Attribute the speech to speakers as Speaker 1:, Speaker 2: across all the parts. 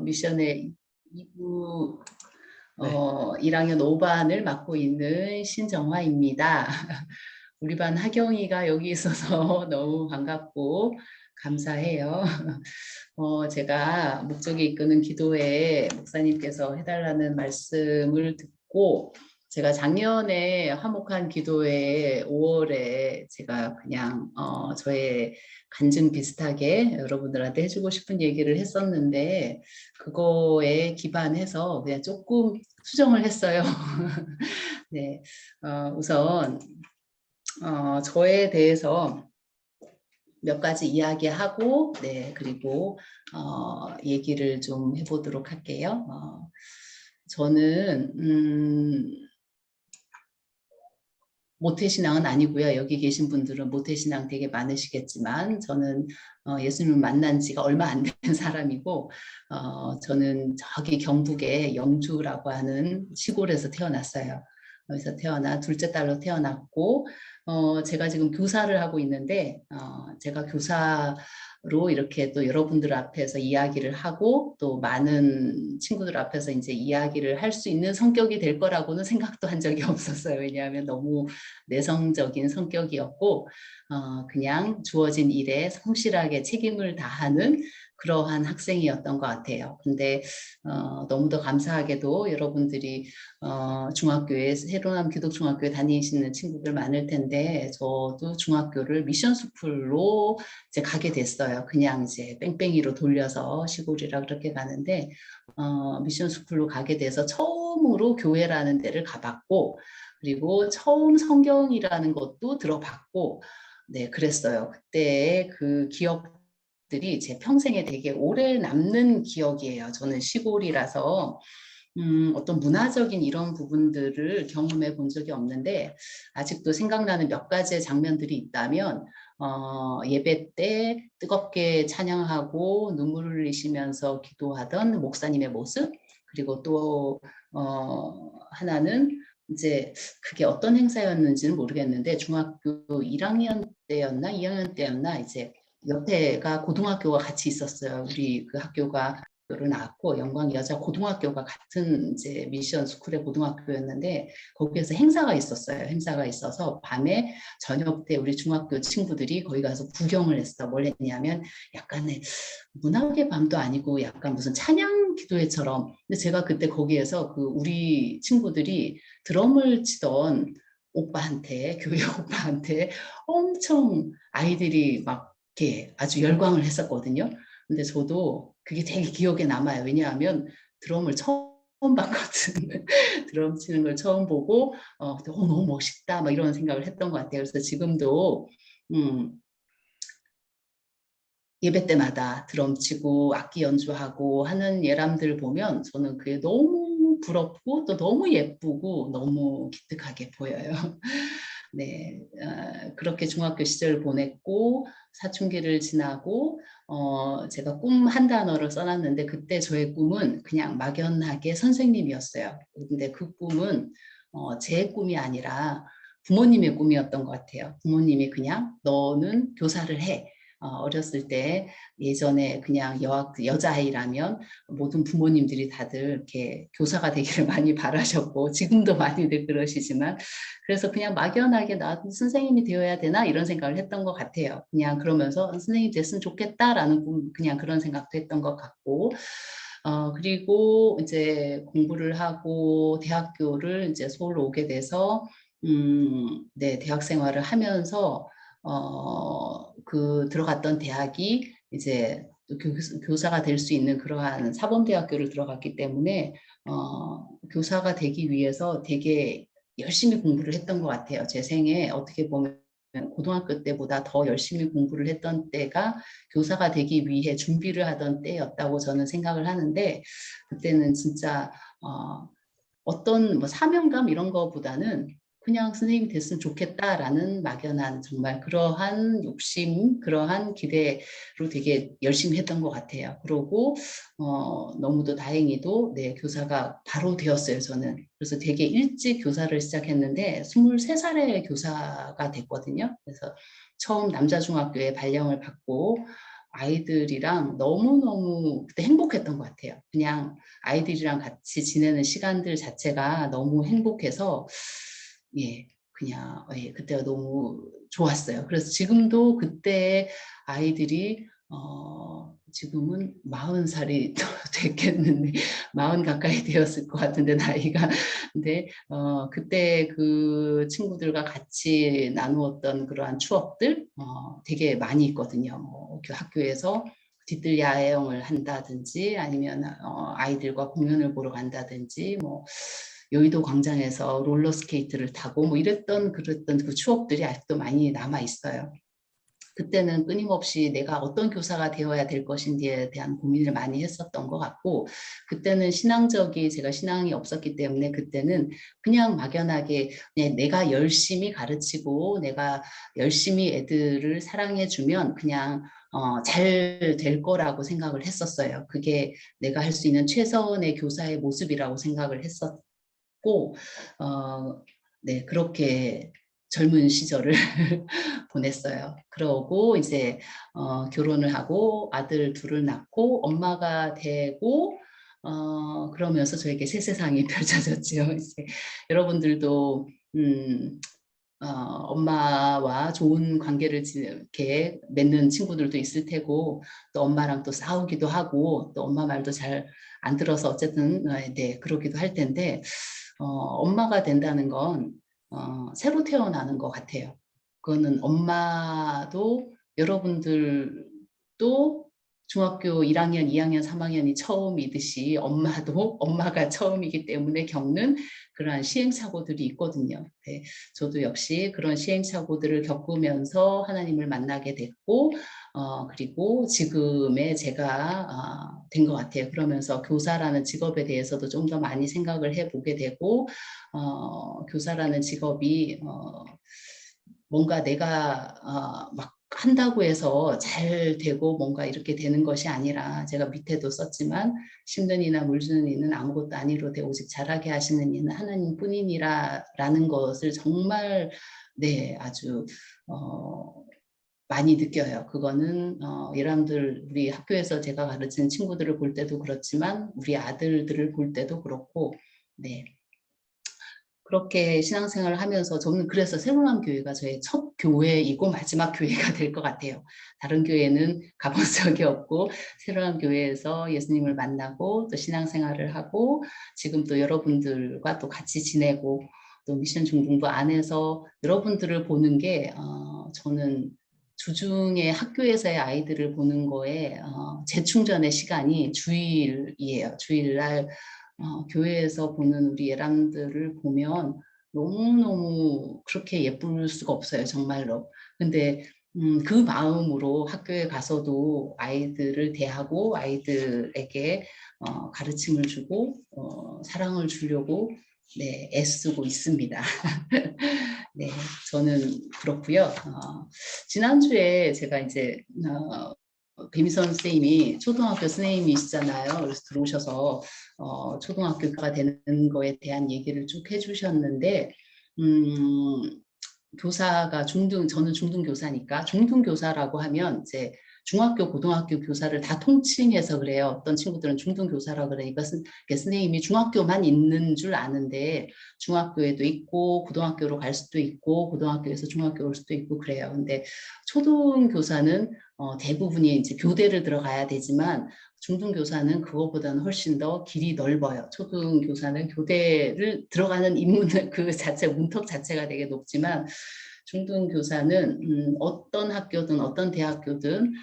Speaker 1: 미션의 2부
Speaker 2: 네.
Speaker 1: 1학년 5반을 맡고 있는 신정화입니다. 우리 반 하경이가 여기 있어서 너무 반갑고 감사해요. 제가 목적이 이끄는 기도회에 목사님께서 해달라는 말씀을 듣고 제가 작년에 화목한 기도회 5월에 제가 그냥 저의 간증 비슷하게 여러분들한테 해주고 싶은 얘기를 했었는데 그거에 기반해서 그냥 조금 수정을 했어요. 네, 우선 저에 대해서 몇 가지 이야기하고, 네, 그리고 얘기를 좀 해보도록 할게요. 저는 모태신앙은 아니고요. 여기 계신 분들은 모태신앙 되게 많으시겠지만 저는 예수님을 만난 지가 얼마 안 된 사람이고 저는 저기 경북의 영주라고 하는 시골에서 태어났어요. 여기서 태어나 둘째 딸로 태어났고 제가 지금 교사를 하고 있는데 제가 교사로 이렇게 또 여러분들 앞에서 이야기를 하고 또 많은 친구들 앞에서 이제 이야기를 할 수 있는 성격이 될 거라고는 생각도 한 적이 없었어요. 왜냐하면 너무 내성적인 성격이었고 그냥 주어진 일에 성실하게 책임을 다하는 그러한 학생이었던 것 같아요. 근데 너무도 감사하게도 여러분들이 중학교에 새로운 기독중학교에 다니시는 친구들 많을 텐데 저도 중학교를 미션 스쿨로 이제 가게 됐어요. 그냥 이제 뺑뺑이로 돌려서 시골이라 그렇게 가는데 미션 스쿨로 가게 돼서 처음으로 교회라는 데를 가봤고 그리고 처음 성경이라는 것도 들어봤고 네 그랬어요. 그때 그 기억들이 제 평생에 되게 오래 남는 기억이에요. 저는 시골이라서 어떤 문화적인 이런 부분들을 경험해 본 적이 없는데 아직도 생각나는 몇 가지의 장면들이 있다면 예배 때 뜨겁게 찬양하고 눈물을 흘리시면서 기도하던 목사님의 모습 그리고 또 하나는 이제 그게 어떤 행사였는지는 모르겠는데 중학교 1학년 때였나 2학년 때였나 이제 옆에가 고등학교가 같이 있었어요. 우리 그 학교가 를 나왔고 영광 여자 고등학교가 같은 이제 미션 스쿨의 고등학교였는데 거기에서 행사가 있었어요. 행사가 있어서 밤에 저녁 때 우리 중학교 친구들이 거기 가서 구경을 했어. 뭘 했냐면 약간의 문학의 밤도 아니고 약간 무슨 찬양 기도회처럼. 근데 제가 그때 거기에서 그 우리 친구들이 드럼을 치던 오빠한테 교회 오빠한테 엄청 아이들이 막 이렇게 아주 열광을 했었거든요. 근데 저도 그게 되게 기억에 남아요. 왜냐하면 드럼을 처음 봤거든. 드럼 치는 걸 처음 보고 너무 멋있다 막 이런 생각을 했던 것 같아요. 그래서 지금도 예배 때마다 드럼 치고 악기 연주하고 하는 예람들 보면 저는 그게 너무 부럽고 또 너무 예쁘고 너무 기특하게 보여요. 네, 그렇게 중학교 시절을 보냈고 사춘기를 지나고 제가 꿈 한 단어를 써놨는데 그때 저의 꿈은 그냥 막연하게 선생님이었어요. 근데 그 꿈은 제 꿈이 아니라 부모님의 꿈이었던 것 같아요. 부모님이 그냥 너는 교사를 해. 어렸을 때 예전에 그냥 여자아이라면 모든 부모님들이 다들 이렇게 교사가 되기를 많이 바라셨고 지금도 많이들 그러시지만 그래서 그냥 막연하게 나도 선생님이 되어야 되나 이런 생각을 했던 것 같아요. 그냥 그러면서 선생님이 됐으면 좋겠다라는 그냥 그런 생각도 했던 것 같고 그리고 이제 공부를 하고 대학교를 이제 서울로 오게 돼서 네, 대학 생활을 하면서 그 들어갔던 대학이 이제 교사가 될 수 있는 그러한 사범대학교를 들어갔기 때문에 교사가 되기 위해서 되게 열심히 공부를 했던 것 같아요. 제 생에 어떻게 보면 고등학교 때보다 더 열심히 공부를 했던 때가 교사가 되기 위해 준비를 하던 때였다고 저는 생각을 하는데 그때는 진짜 어떤 뭐 사명감 이런 거보다는 그냥 선생님이 됐으면 좋겠다라는 막연한 정말 그러한 욕심, 그러한 기대로 되게 열심히 했던 것 같아요. 그러고 너무도 다행히도 네, 교사가 바로 되었어요, 저는. 그래서 되게 일찍 교사를 시작했는데 23살에 교사가 됐거든요. 그래서 처음 남자중학교에 발령을 받고 아이들이랑 너무너무 그때 행복했던 것 같아요. 그냥 아이들이랑 같이 지내는 시간들 자체가 너무 행복해서 예, 그냥 예, 그때가 너무 좋았어요. 그래서 지금도 그때 아이들이 지금은 40살이 됐겠는데 40 가까이 되었을 것 같은데 나이가 근데 그때 그 친구들과 같이 나누었던 그러한 추억들 되게 많이 있거든요. 뭐 학교에서 뒤뜰 야영을 한다든지 아니면 아이들과 공연을 보러 간다든지 뭐 여의도 광장에서 롤러스케이트를 타고 뭐 이랬던 그랬던 그 추억들이 아직도 많이 남아 있어요. 그때는 끊임없이 내가 어떤 교사가 되어야 될 것인지에 대한 고민을 많이 했었던 것 같고 그때는 제가 신앙이 없었기 때문에 그때는 그냥 막연하게 그냥 내가 열심히 가르치고 내가 열심히 애들을 사랑해주면 그냥 잘 될 거라고 생각을 했었어요. 그게 내가 할 수 있는 최선의 교사의 모습이라고 생각을 했었고 네, 그렇게 젊은 시절을 보냈어요. 그러고 이제 결혼을 하고 아들 둘을 낳고 엄마가 되고 그러면서 저에게 새 세상이 펼쳐졌죠. 이제 여러분들도 엄마와 좋은 관계를 이렇게 맺는 친구들도 있을 테고 또 엄마랑 또 싸우기도 하고 또 엄마 말도 잘 안 들어서 어쨌든 네 그러기도 할 텐데 엄마가 된다는 건 새로 태어나는 것 같아요. 그거는 엄마도 여러분들도 중학교 1학년, 2학년, 3학년이 처음이듯이 엄마도 엄마가 처음이기 때문에 겪는 그러한 시행착오들이 있거든요. 네, 저도 역시 그런 시행착오들을 겪으면서 하나님을 만나게 됐고 그리고 지금의 제가 된 것 같아요. 그러면서 교사라는 직업에 대해서도 좀 더 많이 생각을 해보게 되고 교사라는 직업이 뭔가 내가 막 한다고 해서 잘 되고 뭔가 이렇게 되는 것이 아니라 제가 밑에도 썼지만 심는 이나 물 주는 이는 아무것도 아니로되 오직 잘하게 하시는 이는 하나님뿐이니라라는 것을 정말 네 아주 많이 느껴요. 그거는 여러분들 우리 학교에서 제가 가르치는 친구들을 볼 때도 그렇지만 우리 아들들을 볼 때도 그렇고 네 그렇게 신앙생활을 하면서 저는 그래서 새로운 교회가 저의 첫 교회이고 마지막 교회가 될 것 같아요. 다른 교회는 가본 적이 없고 새로운 교회에서 예수님을 만나고 또 신앙생활을 하고 지금 또 여러분들과 또 같이 지내고 또 미션 중등부 안에서 여러분들을 보는 게 저는 주중에 학교에서의 아이들을 보는 거에 재충전의 시간이 주일이에요. 주일날 교회에서 보는 우리 예람들을 보면 너무너무 그렇게 예쁠 수가 없어요. 정말로. 근데 그 마음으로 학교에 가서도 아이들을 대하고 아이들에게 가르침을 주고 사랑을 주려고 네, 애쓰고 있습니다. 네, 저는 그렇고요. 지난주에 제가 이제 배미선 선생님이 초등학교 선생님이시잖아요. 그래서 들어오셔서 초등학교가 되는 거에 대한 얘기를 쭉 해주셨는데 교사가 저는 중등교사니까 중등교사라고 하면 이제 중학교, 고등학교 교사를 다 통칭해서 그래요. 어떤 친구들은 중등교사라고 그래. 이것은 선생님이 중학교만 있는 줄 아는데 중학교에도 있고 고등학교로 갈 수도 있고 고등학교에서 중학교 올 수도 있고 그래요. 근데 초등교사는 대부분이 이제 교대를 들어가야 되지만 중등교사는 그것보다는 훨씬 더 길이 넓어요. 초등교사는 교대를 들어가는 인문 그 자체 문턱 자체가 되게 높지만 중등교사는 어떤 학교든 어떤 대학교든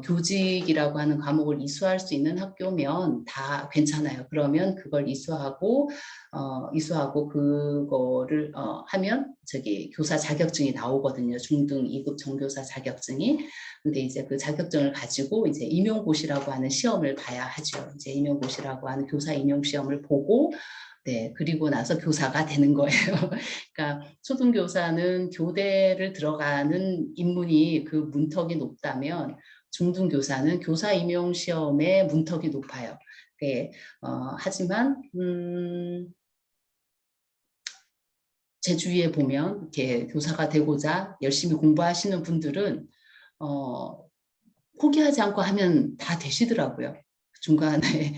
Speaker 1: 교직이라고 하는 과목을 이수할 수 있는 학교면 다 괜찮아요. 그러면 그걸 이수하고 그거를 하면 저기 교사 자격증이 나오거든요. 중등 2급 정교사 자격증이. 근데 이제 그 자격증을 가지고 이제 임용고시라고 하는 시험을 봐야 하죠. 이제 임용고시라고 하는 교사 임용 시험을 보고 네, 그리고 나서 교사가 되는 거예요. 그러니까 초등교사는 교대를 들어가는 인문이 그 문턱이 높다면 중등교사는 교사 임용 시험의 문턱이 높아요. 네, 하지만 제 주위에 보면 이렇게 교사가 되고자 열심히 공부하시는 분들은 포기하지 않고 하면 다 되시더라고요. 중간에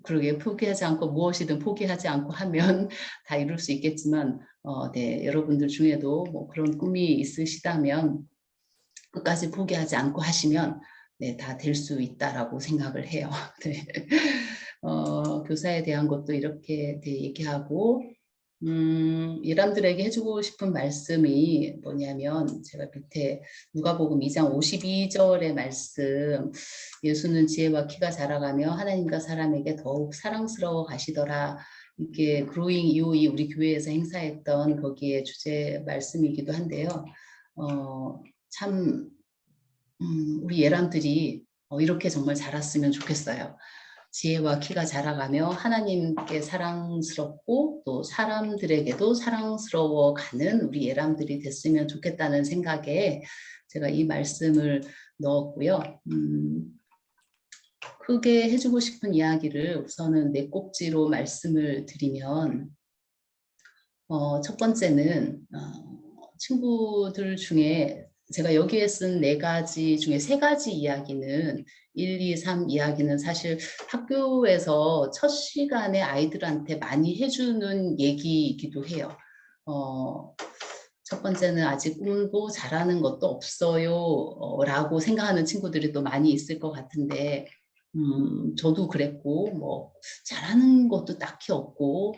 Speaker 1: 그러게 포기하지 않고 무엇이든 포기하지 않고 하면 다 이룰 수 있겠지만 네, 여러분들 중에도 뭐 그런 꿈이 있으시다면 끝까지 포기하지 않고 하시면 네, 다 될 수 있다라고 생각을 해요. 네. 교사에 대한 것도 이렇게 네, 얘기하고 이람들에게 해주고 싶은 말씀이 뭐냐면 제가 밑에 누가복음 2장 52절의 말씀 예수는 지혜와 키가 자라가며 하나님과 사람에게 더욱 사랑스러워 가시더라. 이게 그로잉 이오이 우리 교회에서 행사했던 거기에 주제 말씀이기도 한데요. 참 우리 예람들이 이렇게 정말 자랐으면 좋겠어요. 지혜와 키가 자라가며 하나님께 사랑스럽고 또 사람들에게도 사랑스러워가는 우리 예람들이 됐으면 좋겠다는 생각에 제가 이 말씀을 넣었고요. 크게 해주고 싶은 이야기를 우선은 네 꼭지로 말씀을 드리면 첫 번째는 친구들 중에 제가 여기에 쓴 네 가지 중에 세 가지 이야기는 1, 2, 3 이야기는 사실 학교에서 첫 시간에 아이들한테 많이 해주는 얘기이기도 해요. 첫 번째는 아직 꿈도 잘하는 것도 없어요 라고 생각하는 친구들이 또 많이 있을 것 같은데 저도 그랬고 뭐 잘하는 것도 딱히 없고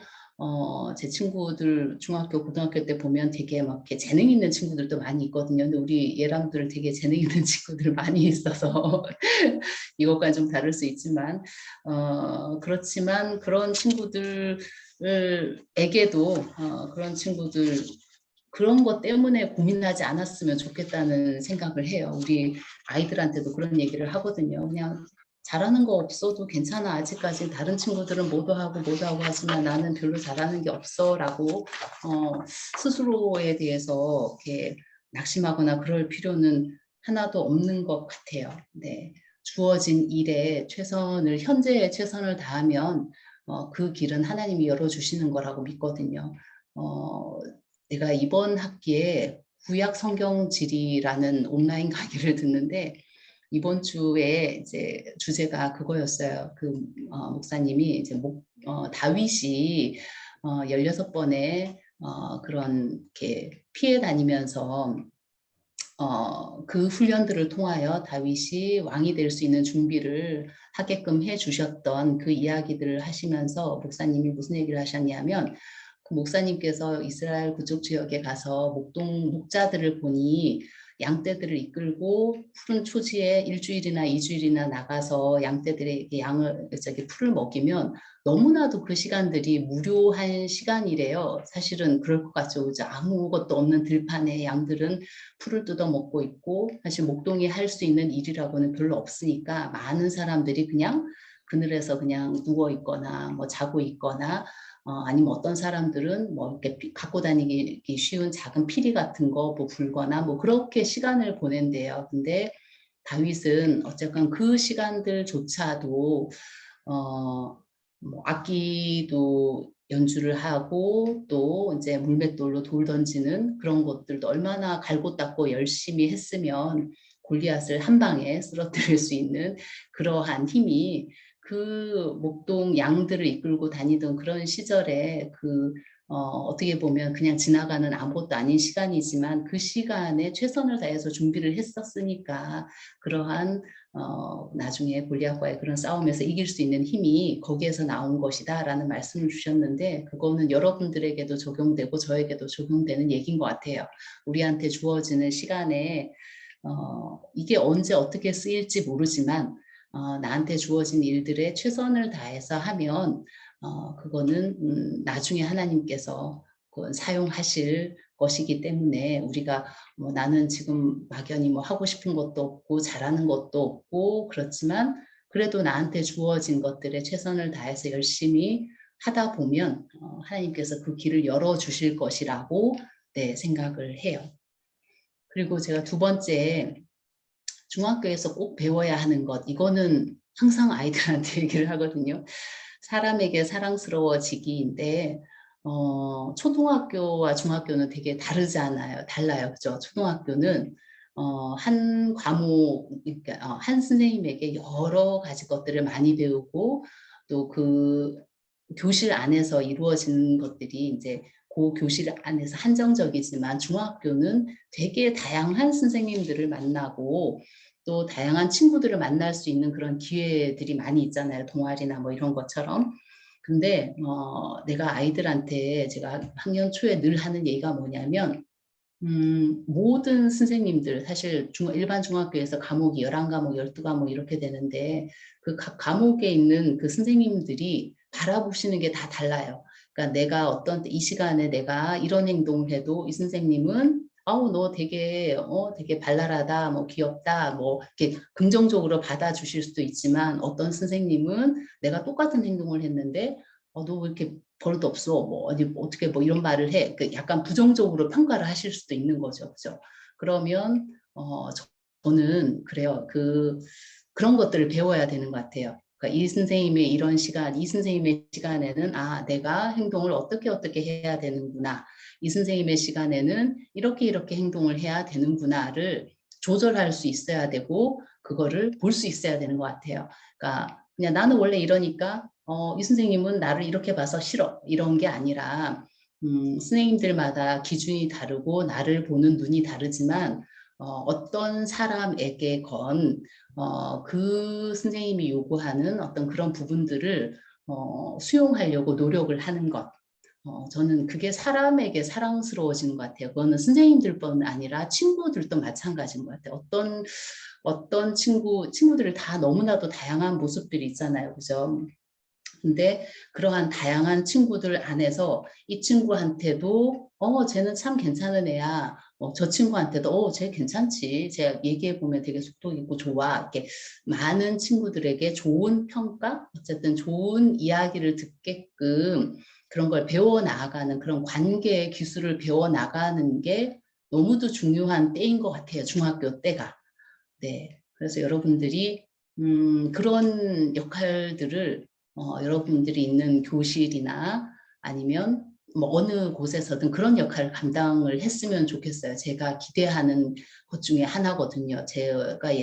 Speaker 1: 제 친구들 중학교 고등학교 때 보면 되게 막 이렇게 재능 있는 친구들도 많이 있거든요. 근데 우리 예람들 되게 재능 있는 친구들 많이 있어서 이것과는 좀 다를 수 있지만 그렇지만 그런 친구들에게도 그런 친구들 그런 것 때문에 고민하지 않았으면 좋겠다는 생각을 해요. 우리 아이들한테도 그런 얘기를 하거든요. 그냥 잘하는 거 없어도 괜찮아. 아직까지 다른 친구들은 뭐도 하고 하지만 나는 별로 잘하는 게 없어 라고 스스로에 대해서 이렇게 낙심하거나 그럴 필요는 하나도 없는 것 같아요. 네. 주어진 일에 최선을 현재의 최선을 다하면 그 길은 하나님이 열어주시는 거라고 믿거든요. 내가 이번 학기에 구약 성경지리라는 온라인 강의를 듣는데 이번 주에 이제 주제가 그거였어요. 그 목사님이 이제 다윗이 16번의 그런 이렇게 피해 다니면서 그 훈련들을 통하여 다윗이 왕이 될 수 있는 준비를 하게끔 해주셨던 그 이야기들을 하시면서 목사님이 무슨 얘기를 하셨냐면 그 목사님께서 이스라엘 그쪽 지역에 가서 목자들을 보니 양떼들을 이끌고 푸른 초지에 일주일이나 이주일이나 나가서 양떼들에게 풀을 먹이면 너무나도 그 시간들이 무료한 시간이래요. 사실은 그럴 것 같죠. 그죠? 아무것도 없는 들판에 양들은 풀을 뜯어 먹고 있고 사실 목동이 할 수 있는 일이라고는 별로 없으니까 많은 사람들이 그냥 그늘에서 그냥 누워 있거나 뭐 자고 있거나 아니면 어떤 사람들은 뭐 이렇게 갖고 다니기 쉬운 작은 피리 같은 거 뭐 불거나 뭐 그렇게 시간을 보낸대요. 근데 다윗은 어쨌건 그 시간들조차도 뭐 악기도 연주를 하고 또 이제 물맷돌로 돌 던지는 그런 것들도 얼마나 갈고 닦고 열심히 했으면 골리앗을 한 방에 쓰러뜨릴 수 있는 그러한 힘이 그 목동 양들을 이끌고 다니던 그런 시절에 어떻게 보면 그냥 지나가는 아무것도 아닌 시간이지만 그 시간에 최선을 다해서 준비를 했었으니까 그러한 나중에 골리앗과의 그런 싸움에서 이길 수 있는 힘이 거기에서 나온 것이다 라는 말씀을 주셨는데 그거는 여러분들에게도 적용되고 저에게도 적용되는 얘기인 것 같아요. 우리한테 주어지는 시간에 이게 언제 어떻게 쓰일지 모르지만 나한테 주어진 일들에 최선을 다해서 하면 그거는 나중에 하나님께서 사용하실 것이기 때문에 우리가 뭐 나는 지금 막연히 뭐 하고 싶은 것도 없고 잘하는 것도 없고 그렇지만 그래도 나한테 주어진 것들에 최선을 다해서 열심히 하다 보면 하나님께서 그 길을 열어주실 것이라고 네, 생각을 해요. 그리고 제가 두 번째 중학교에서 꼭 배워야 하는 것 이거는 항상 아이들한테 얘기를 하거든요. 사람에게 사랑스러워지기인데 초등학교와 중학교는 되게 다르잖아요. 달라요. 그죠? 초등학교는 한 과목, 그러니까 한 선생님에게 여러 가지 것들을 많이 배우고 또 그 교실 안에서 이루어지는 것들이 이제 그 교실 안에서 한정적이지만 중학교는 되게 다양한 선생님들을 만나고 또 다양한 친구들을 만날 수 있는 그런 기회들이 많이 있잖아요. 동아리나 뭐 이런 것처럼. 근데 내가 아이들한테 제가 학년 초에 늘 하는 얘기가 뭐냐면 모든 선생님들 사실 일반 중학교에서 과목이 11과목, 12과목 이렇게 되는데 그 각 과목에 있는 그 선생님들이 바라보시는 게 다 달라요. 그러니까 내가 어떤 이 시간에 내가 이런 행동을 해도 이 선생님은 아우 너 되게 발랄하다, 뭐 귀엽다, 뭐 이렇게 긍정적으로 받아주실 수도 있지만 어떤 선생님은 내가 똑같은 행동을 했는데 너 왜 이렇게 버릇 없어. 뭐 어디 뭐 어떻게 뭐 이런 말을 해. 그 약간 부정적으로 평가를 하실 수도 있는 거죠. 그죠? 그러면 저는 그래요. 그런 것들을 배워야 되는 것 같아요. 그러니까 이 선생님의 이런 시간, 이 선생님의 시간에는 내가 행동을 어떻게 해야 되는구나. 이 선생님의 시간에는 이렇게 행동을 해야 되는구나를 조절할 수 있어야 되고 그거를 볼 수 있어야 되는 것 같아요. 그러니까 그냥 나는 원래 이러니까 이 선생님은 나를 이렇게 봐서 싫어. 이런 게 아니라 선생님들마다 기준이 다르고 나를 보는 눈이 다르지만 어떤 사람에게건 그 선생님이 요구하는 어떤 그런 부분들을 수용하려고 노력을 하는 것. 저는 그게 사람에게 사랑스러워지는 것 같아요. 그거는 선생님들뿐 아니라 친구들도 마찬가지인 것 같아요. 어떤 친구들을 다 너무나도 다양한 모습들이 있잖아요. 그죠? 근데 그러한 다양한 친구들 안에서 이 친구한테도 쟤는 참 괜찮은 애야. 저 친구한테도 쟤 괜찮지. 쟤 얘기해 보면 되게 속독 있고 좋아. 이렇게 많은 친구들에게 좋은 평가, 어쨌든 좋은 이야기를 듣게끔 그런 걸 배워 나가는 그런 관계의 기술을 배워 나가는 게 너무도 중요한 때인 것 같아요. 중학교 때가. 네. 그래서 여러분들이 그런 역할들을 여러분들이 있는 교실이나 아니면 뭐 어느 곳에서든 그런 역할을 감당을 했으면 좋겠어요. 제가 기대하는 것 중에 하나거든요. 제가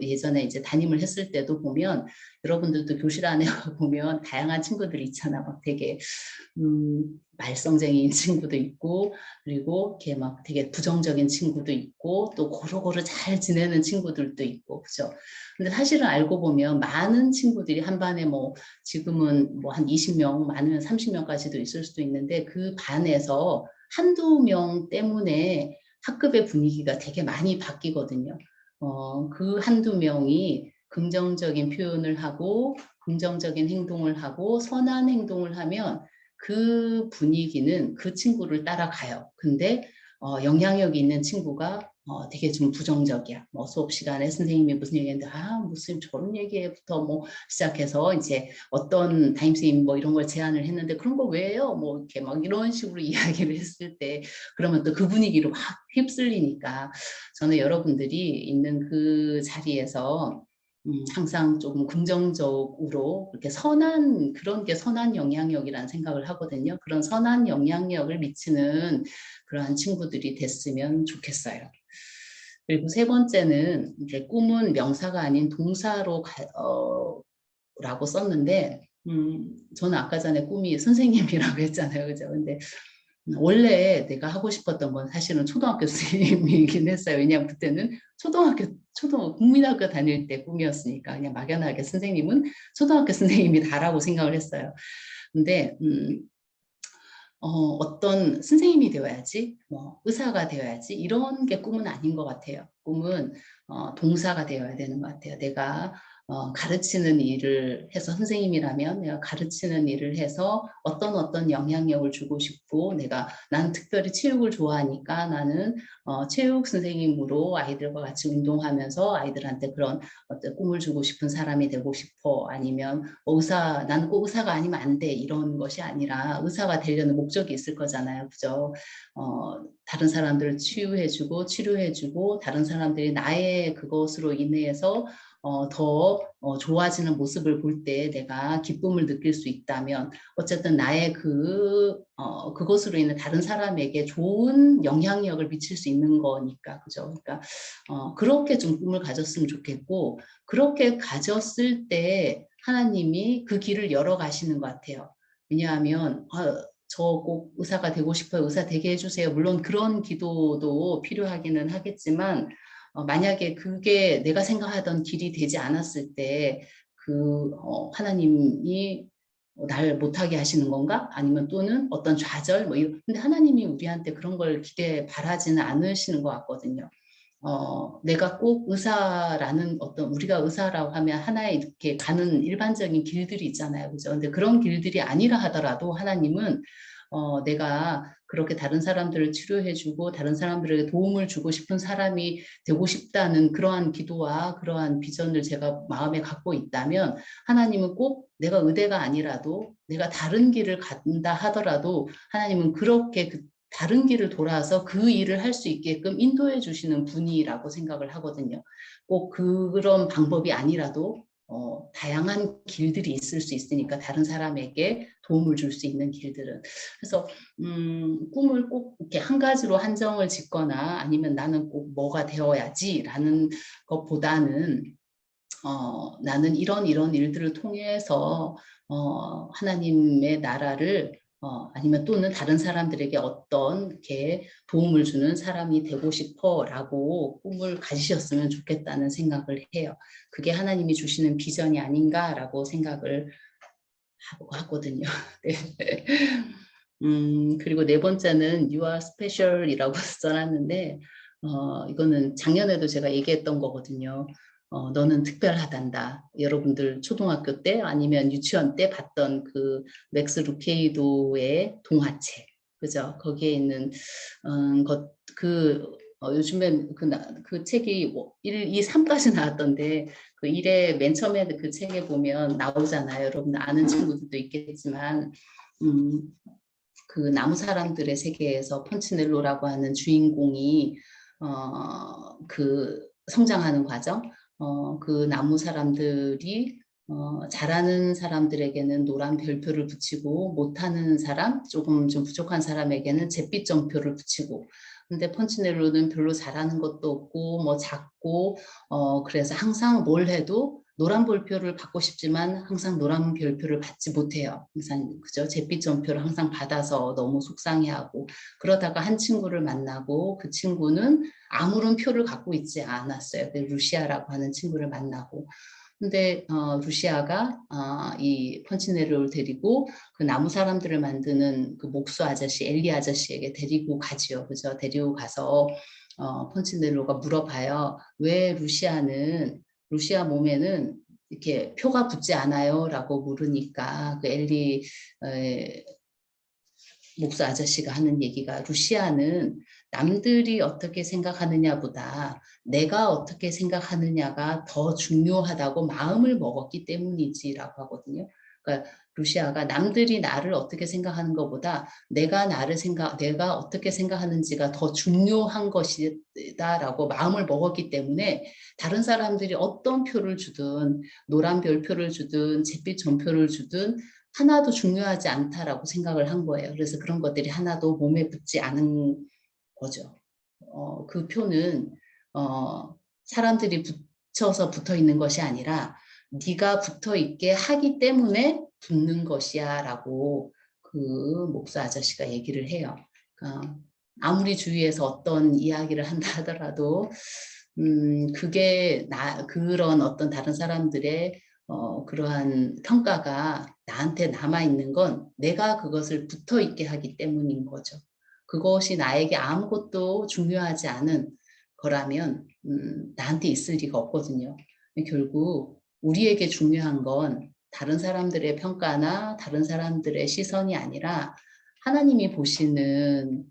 Speaker 1: 예전에 이제 담임을 했을 때도 보면 여러분들도 교실 안에 보면 다양한 친구들이 있잖아. 막 되게 말썽쟁이인 친구도 있고 그리고 이렇게 막 되게 부정적인 친구도 있고 또 고루고루 잘 지내는 친구들도 있고 그죠. 근데 사실은 알고 보면 많은 친구들이 한 반에 뭐 지금은 뭐 한 20명 많으면 30명까지도 있을 수도 있는데 그 반에서 한두 명 때문에 학급의 분위기가 되게 많이 바뀌거든요. 그 한두 명이 긍정적인 표현을 하고 긍정적인 행동을 하고 선한 행동을 하면 그 분위기는 그 친구를 따라가요. 근데 영향력 있는 친구가 되게 좀 부정적이야. 뭐 수업 시간에 선생님이 무슨 얘기했는데 무슨 저런 얘기부터 뭐 시작해서 이제 어떤 담임선생님 뭐 이런 걸 제안을 했는데 그런 거 왜 해요? 뭐 이렇게 막 이런 식으로 이야기를 했을 때 그러면 또 그 분위기로 막 휩쓸리니까 저는 여러분들이 있는 그 자리에서 항상 조금 긍정적으로 그렇게 그런 게 선한 영향력이라는 생각을 하거든요. 그런 선한 영향력을 미치는 그러한 친구들이 됐으면 좋겠어요. 그리고 세 번째는 이제 꿈은 명사가 아닌 동사로 라고 썼는데 저는 아까 전에 꿈이 선생님이라고 했잖아요. 그죠? 근데 원래 내가 하고 싶었던 건 사실은 초등학교 선생님이긴 했어요. 왜냐하면 그때는 국민학교 다닐 때 꿈이었으니까 그냥 막연하게 선생님은 초등학교 선생님이 다라고 생각을 했어요. 근데 어떤 선생님이 되어야지, 뭐 의사가 되어야지 이런 게 꿈은 아닌 것 같아요. 꿈은 동사가 되어야 되는 것 같아요. 내가 가르치는 일을 해서 선생님이라면 내가 가르치는 일을 해서 어떤 영향력을 주고 싶고 난 특별히 체육을 좋아하니까 나는 체육 선생님으로 아이들과 같이 운동하면서 아이들한테 그런 어떤 꿈을 주고 싶은 사람이 되고 싶어. 아니면 나는 꼭 의사가 아니면 안 돼. 이런 것이 아니라 의사가 되려는 목적이 있을 거잖아요. 그죠? 다른 사람들을 치유해주고 치료해주고 다른 사람들이 나의 그것으로 인해서 더 좋아지는 모습을 볼 때 내가 기쁨을 느낄 수 있다면 어쨌든 나의 그것으로 인해 다른 사람에게 좋은 영향력을 미칠 수 있는 거니까 그죠? 그러니까 그렇게 좀 꿈을 가졌으면 좋겠고 그렇게 가졌을 때 하나님이 그 길을 열어 가시는 것 같아요. 왜냐하면 저 꼭 의사가 되고 싶어요. 의사 되게 해주세요. 물론 그런 기도도 필요하기는 하겠지만 만약에 그게 내가 생각하던 길이 되지 않았을 때 하나님이 날 못하게 하시는 건가? 아니면 또는 어떤 좌절? 근데 하나님이 우리한테 그런 걸 바라지는 않으시는 것 같거든요. 내가 꼭 의사라는 우리가 의사라고 하면 하나의 이렇게 가는 일반적인 길들이 있잖아요. 그죠? 근데 그런 길들이 아니라 하더라도 하나님은 내가 그렇게 다른 사람들을 치료해주고 다른 사람들에게 도움을 주고 싶은 사람이 되고 싶다는 그러한 기도와 그러한 비전을 제가 마음에 갖고 있다면 하나님은 꼭 내가 의대가 아니라도 내가 다른 길을 간다 하더라도 하나님은 그렇게 다른 길을 돌아서 그 일을 할 수 있게끔 인도해 주시는 분이라고 생각을 하거든요. 꼭 그런 방법이 아니라도 다양한 길들이 있을 수 있으니까 다른 사람에게 도움을 줄 수 있는 길들은. 그래서 꿈을 꼭 이렇게 한 가지로 한정을 짓거나 아니면 나는 꼭 뭐가 되어야지라는 것보다는 나는 이런 일들을 통해서 하나님의 나라를 아니면 또는 다른 사람들에게 어떤 이렇게 도움을 주는 사람이 되고 싶어라고 꿈을 가지셨으면 좋겠다는 생각을 해요. 그게 하나님이 주시는 비전이 아닌가라고 생각을 하거든요. 네. 그리고 네 번째는 You are special이라고 써놨는데 이거는 작년에도 제가 얘기했던 거거든요. 너는 특별하단다. 여러분들 초등학교 때 아니면 유치원 때 봤던 그 맥스 루케이도의 동화책, 그죠? 거기에 있는 요즘에 그 책이 1, 2, 3까지 나왔던데 그 1회 맨 처음에 그 책에 보면 나오잖아요. 여러분 아는 친구들도 있겠지만 그 나무 사람들의 세계에서 펀치넬로라고 하는 주인공이 그 성장하는 과정, 그 나무 사람들이 잘하는 사람들에게는 노란 별표를 붙이고 못하는 사람, 조금 좀 부족한 사람에게는 잿빛 점표를 붙이고 근데 펀치넬로는 별로 잘하는 것도 없고 뭐 작고 그래서 항상 뭘 해도 노란 별표를 받고 싶지만 항상 노란 별표를 받지 못해요. 항상 그죠? 잿빛 점표를 항상 받아서 너무 속상해하고 그러다가 한 친구를 만나고 그 친구는 아무런 표를 갖고 있지 않았어요. 루시아라고 하는 친구를 만나고 근데 루시아가 이 펀치네로를 데리고 그 나무 사람들을 만드는 그 목수 아저씨 엘리 아저씨에게 데리고 가지요. 그죠? 데리고 가서 펀치넬로가 물어봐요. 왜 루시아 몸에는 이렇게 표가 붙지 않아요? 라고 물으니까 그 엘리 목수 아저씨가 하는 얘기가 루시아는 남들이 어떻게 생각하느냐보다 내가 어떻게 생각하느냐가 더 중요하다고 마음을 먹었기 때문이지라고 하거든요. 그러니까 루시아가 남들이 나를 어떻게 생각하는 것보다 내가 어떻게 생각하는지가 더 중요한 것이다라고 마음을 먹었기 때문에 다른 사람들이 어떤 표를 주든 노란 별표를 주든 잿빛 점표를 주든 하나도 중요하지 않다라고 생각을 한 거예요. 그래서 그런 것들이 하나도 몸에 붙지 않은 거죠. 그 표는 사람들이 붙여서 붙어 있는 것이 아니라 네가 붙어 있게 하기 때문에 붙는 것이야 라고 그 목사 아저씨가 얘기를 해요. 그러니까 아무리 주위에서 어떤 이야기를 한다 하더라도 그게 그런 어떤 다른 사람들의 그러한 평가가 나한테 남아있는 건 내가 그것을 붙어 있게 하기 때문인 거죠. 그것이 나에게 아무것도 중요하지 않은 거라면 나한테 있을 리가 없거든요. 결국 우리에게 중요한 건 다른 사람들의 평가나 다른 사람들의 시선이 아니라 하나님이 보시는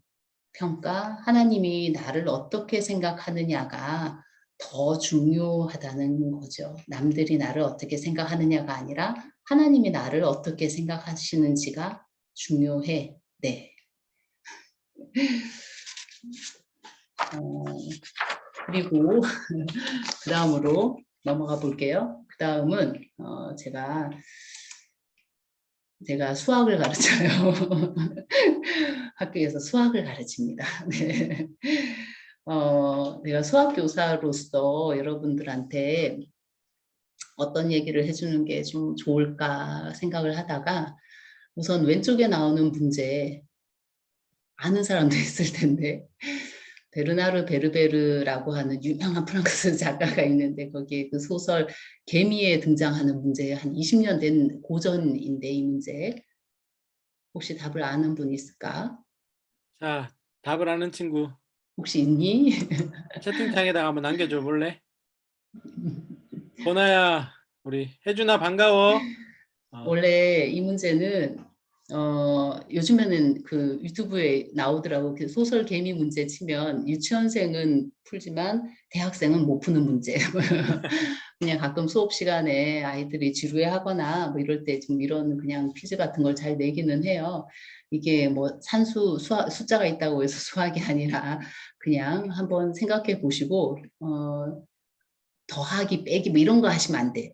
Speaker 1: 평가, 하나님이 나를 어떻게 생각하느냐가 더 중요하다는 거죠. 남들이 나를 어떻게 생각하느냐가 아니라 하나님이 나를 어떻게 생각하시는지가 중요해. 네. 그리고 그 다음으로 넘어가 볼게요. 그 다음은 제가 수학을 가르쳐요. 학교에서 수학을 가르칩니다. 네. 내가 수학 교사로서 여러분들한테 어떤 얘기를 해주는 게 좀 좋을까 생각을 하다가 우선 왼쪽에 나오는 문제 아는 사람도 있을 텐데 베르나르 베르베르라고 하는 유명한 프랑스 작가가 있는데 거기에 그 소설 개미에 등장하는 문제 한 20년 된 고전인데 이 문제 혹시 답을 아는 분 있을까?
Speaker 2: 자, 답을 아는 친구
Speaker 1: 혹시 있니?
Speaker 2: 채팅창에다가 한번 남겨줘 볼래? 보나야, 우리 혜준아 반가워.
Speaker 1: 원래 이 문제는 요즘에는 그 유튜브에 나오더라고. 그 소설 개미 문제 치면 유치원생은 풀지만 대학생은 못 푸는 문제. 그냥 가끔 수업 시간에 아이들이 지루해하거나 뭐 이럴 때 좀 이런 그냥 퀴즈 같은 걸 잘 내기는 해요. 이게 뭐 산수 숫자가 있다고 해서 수학이 아니라 그냥 한번 생각해 보시고 더하기 빼기 뭐 이런 거 하시면 안 돼.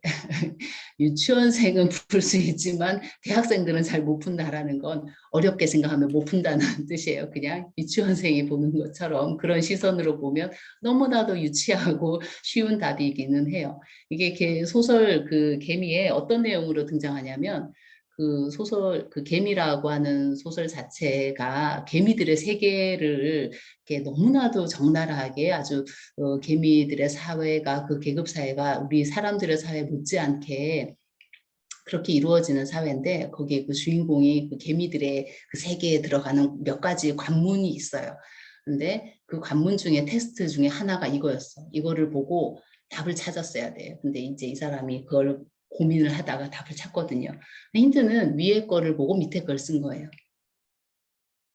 Speaker 1: 유치원생은 풀 수 있지만 대학생들은 잘 못 푼다라는 건 어렵게 생각하면 못 푼다는 뜻이에요. 그냥 유치원생이 보는 것처럼 그런 시선으로 보면 너무나도 유치하고 쉬운 답이기는 해요. 이게 소설 그 개미에 어떤 내용으로 등장하냐면 그 소설 그 개미라고 하는 소설 자체가 개미들의 세계를 이렇게 너무나도 적나라하게 아주 개미들의 사회가 그 계급 사회가 우리 사람들의 사회 못지않게 그렇게 이루어지는 사회인데 거기에 그 주인공이 그 개미들의 그 세계에 들어가는 몇 가지 관문이 있어요. 근데 그 관문 중에 테스트 중에 하나가 이거였어. 이거를 보고 답을 찾았어야 돼요. 근데 이제 이 사람이 그걸 고민을 하다가 답을 찾거든요. 힌트는 위에 거를 보고 밑에 걸 쓴 거예요.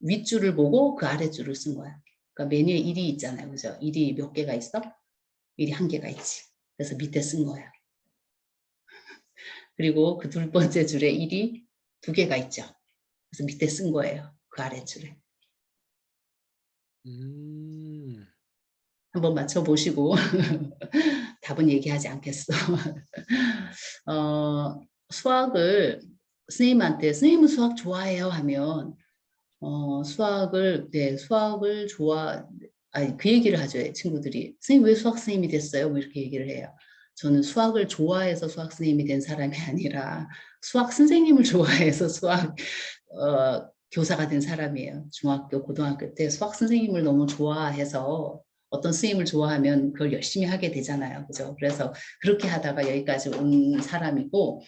Speaker 1: 윗줄을 보고 그 아랫줄을 쓴 거야. 그러니까 메뉴에 1이 있잖아요. 그죠? 1이 몇 개가 있어? 1이 한 개가 있지. 그래서 밑에 쓴 거야. 그리고 그 둘 번째 줄에 1이 두 개가 있죠. 그래서 밑에 쓴 거예요. 그 아랫줄에. 한번 맞춰보시고 답은 얘기하지 않겠어. 수학을 선생님한테 선생님은 수학 좋아해요 하면 수학을 아니, 그 얘기를 하죠. 친구들이. 선생님 왜 수학 선생님이 됐어요? 뭐 이렇게 얘기를 해요. 저는 수학을 좋아해서 수학 선생님이 된 사람이 아니라 수학 선생님을 좋아해서 교사가 된 사람이에요. 중학교, 고등학교 때 수학 선생님을 너무 좋아해서 어떤 선생님을 좋아하면 그걸 열심히 하게 되잖아요. 그죠? 그래서 그렇게 하다가 여기까지 온 사람이고,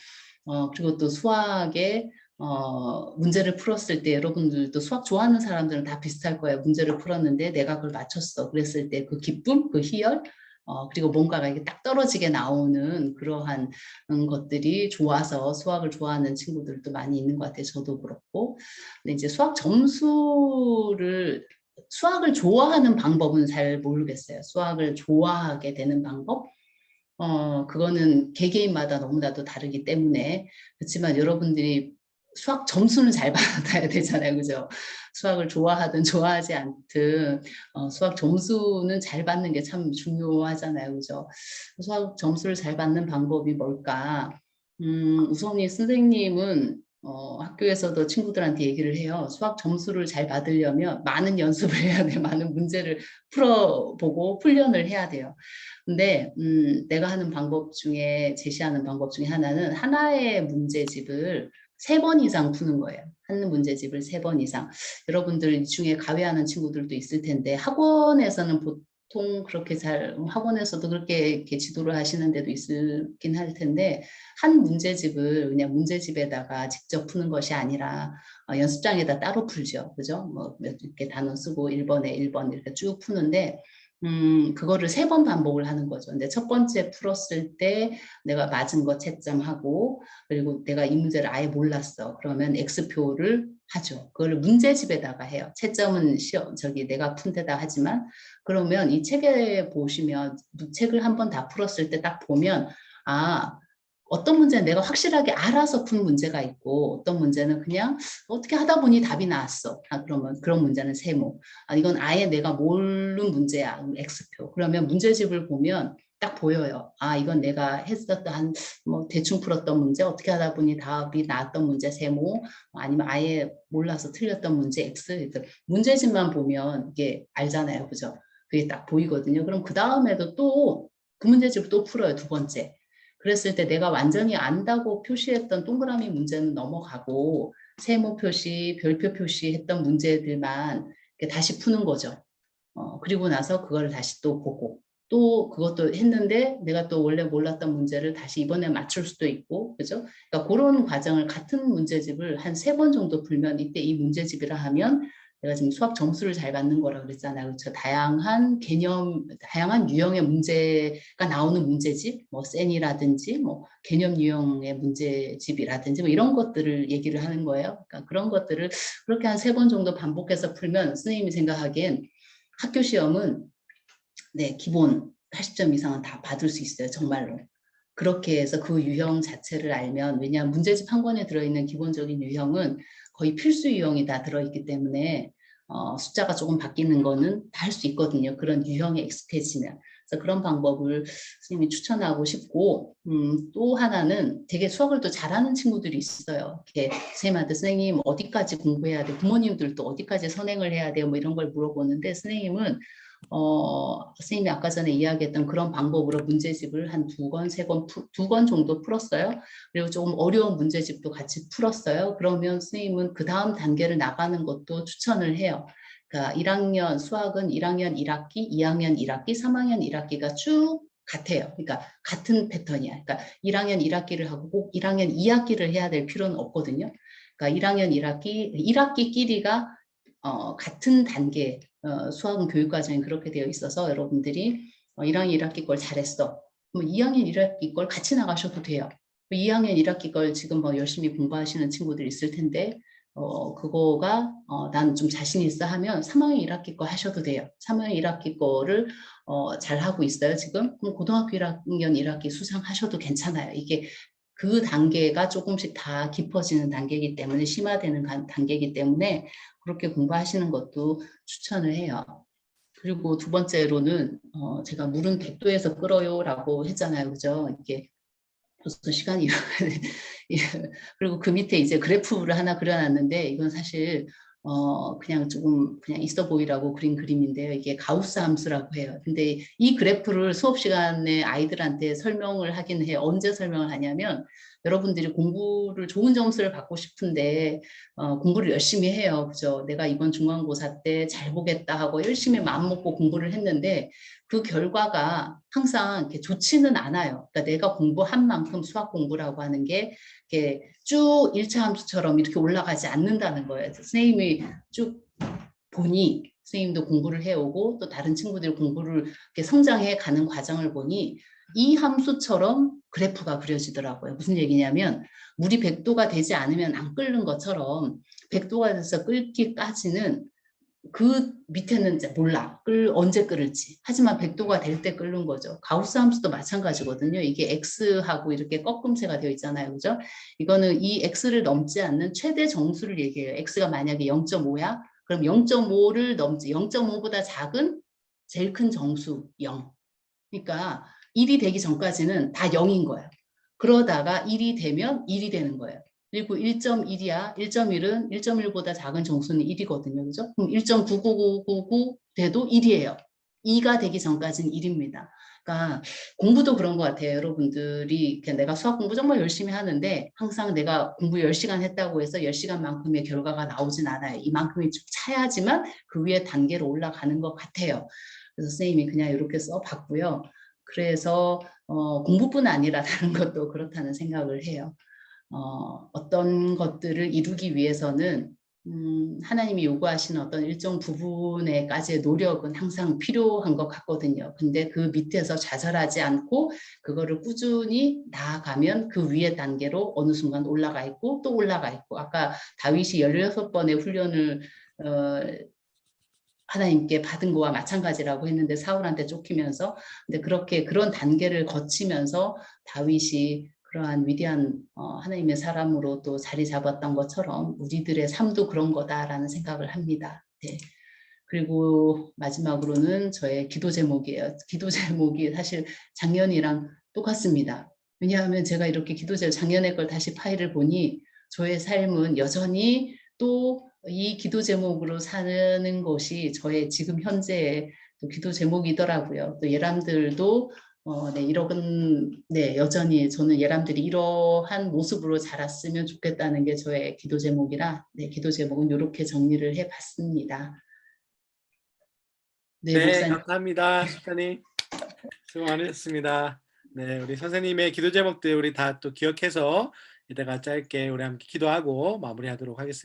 Speaker 1: 그리고 또 수학에 문제를 풀었을 때 여러분들도 수학 좋아하는 사람들은 다 비슷할 거예요. 문제를 풀었는데 내가 그걸 맞췄어. 그랬을 때 그 기쁨, 그 희열, 그리고 뭔가가 이게 딱 떨어지게 나오는 그러한 것들이 좋아서 수학을 좋아하는 친구들도 많이 있는 것 같아요. 저도 그렇고. 근데 이제 수학을 좋아하는 방법은 잘 모르겠어요. 수학을 좋아하게 되는 방법? 그거는 개개인마다 너무나도 다르기 때문에 그렇지만 여러분들이 수학 점수는 잘 받아야 되잖아요. 그죠? 수학을 좋아하든 좋아하지 않든 수학 점수는 잘 받는 게 참 중요하잖아요. 그죠? 수학 점수를 잘 받는 방법이 뭘까? 우선이 선생님은 학교에서도 친구들한테 얘기를 해요. 수학 점수를 잘 받으려면 많은 연습을 해야 돼요. 많은 문제를 풀어보고 훈련을 해야 돼요. 근데 내가 하는 방법 중에 제시하는 방법 중에 하나는 하나의 문제집을 3번 이상 푸는 거예요. 한 문제집을 3번 이상. 여러분들 이 중에 가외하는 친구들도 있을 텐데 학원에서는 보통 그렇게 학원에서도 그렇게 이렇게 지도를 하시는 데도 있긴 할 텐데 한 문제집을 그냥 문제집에다가 직접 푸는 것이 아니라 연습장에다 따로 풀죠. 그죠? 뭐 몇 개 단어 쓰고 1번에 1번 이렇게 쭉 푸는데 그거를 3번 반복을 하는 거죠. 근데 첫 번째 풀었을 때 내가 맞은 거 채점하고 그리고 내가 이 문제를 아예 몰랐어. 그러면 X표를 하죠. 그걸 문제집에다가 해요. 채점은 내가 푼 데다 하지만 그러면 이 책에 보시면 책을 한번 다 풀었을 때 딱 보면 어떤 문제는 내가 확실하게 알아서 푼 문제가 있고 어떤 문제는 그냥 어떻게 하다 보니 답이 나왔어. 그러면 그런 문제는 세모. 이건 아예 내가 모르는 문제야. X표. 그러면 문제집을 보면 딱 보여요. 아, 이건 내가 했었던 뭐 대충 풀었던 문제, 어떻게 하다 보니 답이 나왔던 문제 세모, 아니면 아예 몰라서 틀렸던 문제 X. 그러니까 문제집만 보면 이게 알잖아요. 그죠? 그게 딱 보이거든요. 그럼 그 다음에도 또 그 문제집 또 풀어요. 두 번째. 그랬을 때 내가 완전히 안다고 표시했던 동그라미 문제는 넘어가고 세모 표시, 별표 표시했던 문제들만 다시 푸는 거죠. 그리고 나서 그걸 다시 또 보고 또 그것도 했는데 내가 또 원래 몰랐던 문제를 다시 이번에 맞출 수도 있고, 그죠? 그러니까 그런 과정을 같은 문제집을 한 3번 정도 풀면 이때 이 문제집이라 하면 내가 지금 수학 점수를 잘 받는 거라 그랬잖아요. 그렇죠? 다양한 개념, 다양한 유형의 문제가 나오는 문제집, 뭐 센이라든지 뭐 개념 유형의 문제집이라든지 뭐 이런 것들을 얘기를 하는 거예요. 그러니까 그런 것들을 그렇게 한 3번 정도 반복해서 풀면 선생님이 생각하기엔 학교 시험은 네, 기본 80점 이상은 다 받을 수 있어요. 정말로. 그렇게 해서 그 유형 자체를 알면, 왜냐하면 문제집 한 권에 들어있는 기본적인 유형은 거의 필수 유형이 다 들어있기 때문에 숫자가 조금 바뀌는 거는 다 할 수 있거든요. 그런 유형에 익숙해지면. 그래서 그런 방법을 선생님이 추천하고 싶고, 또 하나는 되게 수학을 또 잘하는 친구들이 있어요. 이렇게 선생님한테 선생님 어디까지 공부해야 돼? 부모님들도 어디까지 선행을 해야 돼요? 뭐 이런 걸 물어보는데 선생님은 선생님이 아까 전에 이야기했던 그런 방법으로 문제집을 한 2권, 3권, 2권 정도 풀었어요. 그리고 조금 어려운 문제집도 같이 풀었어요. 그러면 선생님은 그 다음 단계를 나가는 것도 추천을 해요. 그러니까 1학년 수학은 1학년 1학기, 2학년 1학기, 3학년 1학기가 쭉 같아요. 그러니까 같은 패턴이야. 그러니까 1학년 1학기를 하고 꼭 1학년 2학기를 해야 될 필요는 없거든요. 그러니까 1학년 1학기, 1학기끼리가 같은 단계, 수학은 교육과정이 그렇게 되어 있어서 여러분들이 1학년 1학기 걸 잘했어. 그럼 2학년 1학기 걸 같이 나가셔도 돼요. 2학년 1학기 걸 지금 뭐 열심히 공부하시는 친구들 있을 텐데 그거가 난 좀 자신 있어 하면 3학년 1학기 거 하셔도 돼요. 3학년 1학기 거를 잘 하고 있어요 지금? 그럼 고등학교 1학년 1학기 수상하셔도 괜찮아요. 이게 그 단계가 조금씩 다 깊어지는 단계이기 때문에 심화되는 단계이기 때문에 그렇게 공부하시는 것도 추천을 해요. 그리고 두 번째로는 제가 물은 100도에서 끓어요라고 했잖아요. 그죠? 이게 벌써 시간이 그리고 그 밑에 이제 그래프를 하나 그려놨는데 이건 사실 그냥 조금 그냥 있어 보이라고 그린 그림인데요. 이게 가우스 함수라고 해요. 근데 이 그래프를 수업 시간에 아이들한테 설명을 하긴 해요. 언제 설명을 하냐면 여러분들이 공부를 좋은 점수를 받고 싶은데 공부를 열심히 해요. 그죠? 내가 이번 중간고사 때 잘 보겠다 하고 열심히 마음먹고 공부를 했는데 그 결과가 항상 이렇게 좋지는 않아요. 그러니까 내가 공부한 만큼 수학 공부라고 하는 게 이렇게 쭉 1차 함수처럼 이렇게 올라가지 않는다는 거예요. 선생님이 쭉 보니 선생님도 공부를 해오고 또 다른 친구들 공부를 이렇게 성장해 가는 과정을 보니 이 함수처럼 그래프가 그려지더라고요. 무슨 얘기냐면 물이 100도가 되지 않으면 안 끓는 것처럼 100도가 돼서 끓기까지는 그 밑에는 이제 몰라. 언제 끓을지. 하지만 100도가 될 때 끓는 거죠. 가우스 함수도 마찬가지거든요. 이게 x하고 이렇게 꺾음새가 되어 있잖아요. 그죠? 이거는 이 x를 넘지 않는 최대 정수를 얘기해요. x가 만약에 0.5야? 그럼 0.5를 넘지. 0.5보다 작은 제일 큰 정수 0. 그러니까 1이 되기 전까지는 다 0인 거예요. 그러다가 1이 되면 1이 되는 거예요. 그리고 1.1이야. 1.1은 1.1보다 작은 정수는 1이거든요. 그죠? 그럼 1.99999 돼도 1이에요. 2가 되기 전까지는 1입니다. 그러니까 공부도 그런 것 같아요. 여러분들이 내가 수학 공부 정말 열심히 하는데 항상 내가 공부 10시간 했다고 해서 10시간만큼의 결과가 나오진 않아요. 이만큼이 쭉 차야지만 그 위에 단계로 올라가는 것 같아요. 그래서 선생님이 그냥 이렇게 써봤고요. 그래서 공부뿐 아니라 다른 것도 그렇다는 생각을 해요. 어떤 것들을 이루기 위해서는 하나님이 요구하시는 어떤 일정 부분에까지의 노력은 항상 필요한 것 같거든요. 근데 그 밑에서 좌절하지 않고 그거를 꾸준히 나아가면 그 위의 단계로 어느 순간 올라가 있고 또 올라가 있고 아까 다윗이 16번의 훈련을 하나님께 받은 거와 마찬가지라고 했는데 사울한테 쫓기면서 근데 그렇게 그런 단계를 거치면서 다윗이 그러한 위대한 하나님의 사람으로 또 자리 잡았던 것처럼 우리들의 삶도 그런 거다라는 생각을 합니다. 네. 그리고 마지막으로는 저의 기도 제목이에요. 기도 제목이 사실 작년이랑 똑같습니다. 왜냐하면 제가 이렇게 작년의 걸 다시 파일을 보니 저의 삶은 여전히 또 이 기도 제목으로 사는 것이 저의 지금 현재의 또 기도 제목이더라고요. 또 예람들도 여전히 저는 예람들이 이러한 모습으로 자랐으면 좋겠다는 게 저의 기도 제목이라, 기도 제목은 이렇게 정리를 해봤습니다. 네,
Speaker 2: 네,
Speaker 1: 목사님.
Speaker 2: 감사합니다. 숙사님. 수고 많으셨습니다. 네, 우리 선생님의 기도 제목들 우리 다 또 기억해서 이따가 짧게 우리 함께 기도하고 마무리하도록 하겠습니다.